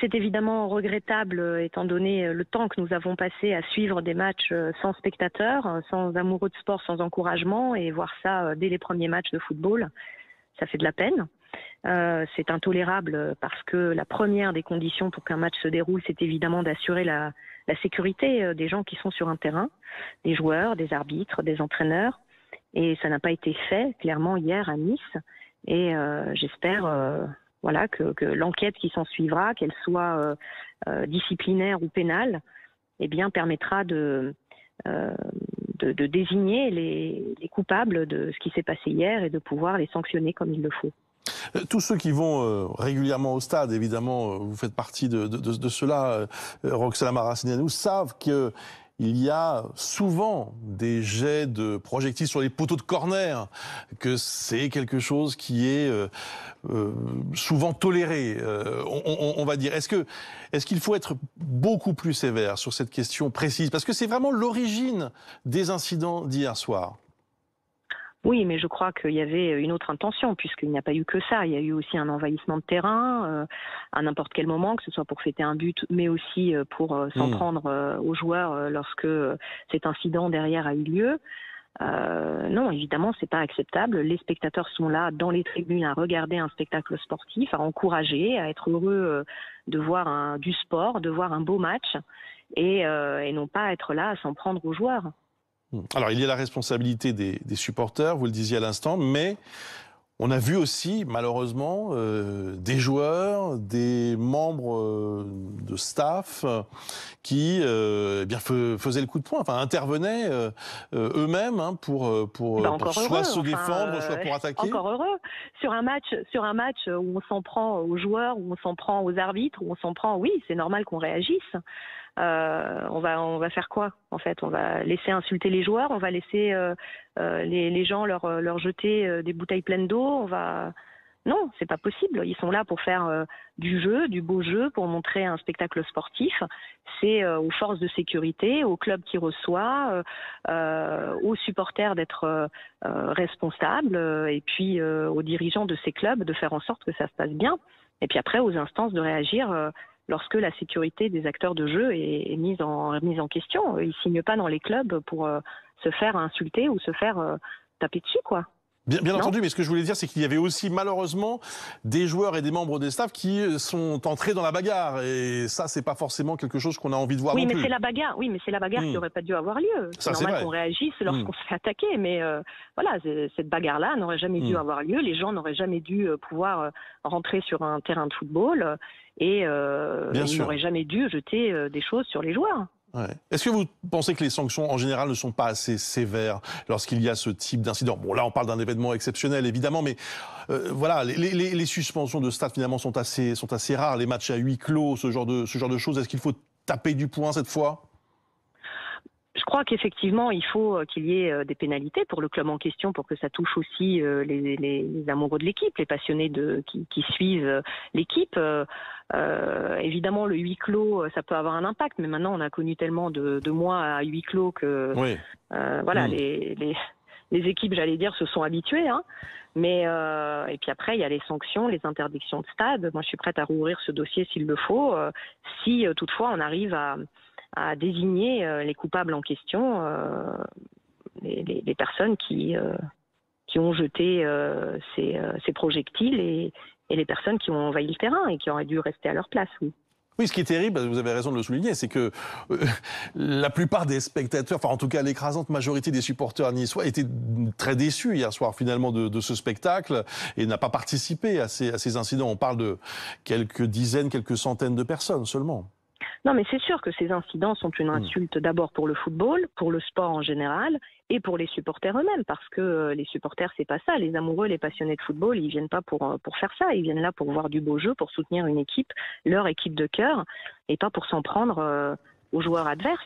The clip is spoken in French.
C'est évidemment regrettable étant donné le temps que nous avons passé à suivre des matchs sans spectateurs, sans amoureux de sport, sans encouragement et voir ça dès les premiers matchs de football. Ça fait de la peine. C'est intolérable parce que la première des conditions pour qu'un match se déroule, c'est évidemment d'assurer la sécurité des gens qui sont sur un terrain, des joueurs, des arbitres, des entraîneurs. Et ça n'a pas été fait, clairement, hier à Nice. Et j'espère voilà, que l'enquête qui s'en suivra, qu'elle soit disciplinaire ou pénale, eh bien, permettra de désigner les coupables de ce qui s'est passé hier et de pouvoir les sanctionner comme il le faut. Tous ceux qui vont régulièrement au stade, évidemment, vous faites partie de ceux-là, Roxana Maracineanu, savent que il y a souvent des jets de projectiles sur les poteaux de corner, que c'est quelque chose qui est souvent toléré, on va dire. Est-ce qu'il faut être beaucoup plus sévère sur cette question précise? Parce que c'est vraiment l'origine des incidents d'hier soir. Oui, mais je crois qu'il y avait une autre intention, puisqu'il n'y a pas eu que ça. Il y a eu aussi un envahissement de terrain à n'importe quel moment, que ce soit pour fêter un but, mais aussi pour s'en prendre aux joueurs lorsque cet incident derrière a eu lieu. Non, évidemment, c'est pas acceptable. Les spectateurs sont là dans les tribunes à regarder un spectacle sportif, à encourager, à être heureux de voir du sport, de voir un beau match, et non pas être là à s'en prendre aux joueurs. Alors, il y a la responsabilité des supporters, vous le disiez à l'instant, mais on a vu aussi, malheureusement, des joueurs, des membres de staff qui eh bien, faisaient le coup de poing, enfin intervenaient eux-mêmes pour soit se défendre, soit pour attaquer. Encore heureux. Sur un match où on s'en prend aux joueurs, où on s'en prend aux arbitres, où on s'en prend, oui, c'est normal qu'on réagisse. On va faire quoi en fait? On va laisser insulter les joueurs, on va laisser les gens leur jeter des bouteilles pleines d'eau. Non, c'est pas possible. Ils sont là pour faire du jeu, du beau jeu, pour montrer un spectacle sportif. C'est aux forces de sécurité, au club qui reçoit, aux supporters d'être responsables, et puis aux dirigeants de ces clubs de faire en sorte que ça se passe bien. Et puis après, aux instances de réagir lorsque la sécurité des acteurs de jeu est mise en question. Ils ne signent pas dans les clubs pour se faire insulter ou se faire taper dessus, quoi. Bien entendu, mais ce que je voulais dire, c'est qu'il y avait aussi malheureusement des joueurs et des membres des staffs qui sont entrés dans la bagarre. Et ça, c'est pas forcément quelque chose qu'on a envie de voir non plus. Oui, mais c'est la bagarre qui n'aurait pas dû avoir lieu. C'est normal qu'on réagisse lorsqu'on se fait attaquer. Mais voilà, cette bagarre-là n'aurait jamais dû avoir lieu. Les gens n'auraient jamais dû pouvoir rentrer sur un terrain de football. Et ils n'auraient jamais dû jeter des choses sur les joueurs. Ouais. Est-ce que vous pensez que les sanctions en général ne sont pas assez sévères lorsqu'il y a ce type d'incident? Bon, là on parle d'un événement exceptionnel évidemment, mais voilà, les suspensions de stade finalement sont assez rares, les matchs à huis clos, ce genre de choses. Est-ce qu'il faut taper du poing cette fois? Je crois qu'effectivement, il faut qu'il y ait des pénalités pour le club en question, pour que ça touche aussi les amoureux de l'équipe, les passionnés qui suivent l'équipe. Évidemment, le huis clos, ça peut avoir un impact, mais maintenant, on a connu tellement de mois à huis clos que voilà, les équipes, j'allais dire, se sont habituées. Hein. Mais et puis après, il y a les sanctions, les interdictions de stade. Moi, je suis prête à rouvrir ce dossier s'il le faut, si toutefois on arrive à désigner les coupables en question, les personnes qui ont jeté ces projectiles et les personnes qui ont envahi le terrain et qui auraient dû rester à leur place. Oui. Oui, ce qui est terrible, vous avez raison de le souligner, c'est que la plupart des spectateurs, enfin en tout cas l'écrasante majorité des supporters niçois étaient très déçus hier soir finalement de ce spectacle et n'a pas participé à ces incidents. On parle de quelques dizaines, quelques centaines de personnes seulement. Non, mais c'est sûr que ces incidents sont une insulte d'abord pour le football, pour le sport en général, et pour les supporters eux-mêmes, parce que les supporters, c'est pas ça. Les amoureux, les passionnés de football, ils viennent pas pour faire ça. Ils viennent là pour voir du beau jeu, pour soutenir une équipe, leur équipe de cœur, et pas pour s'en prendre aux joueurs adverses.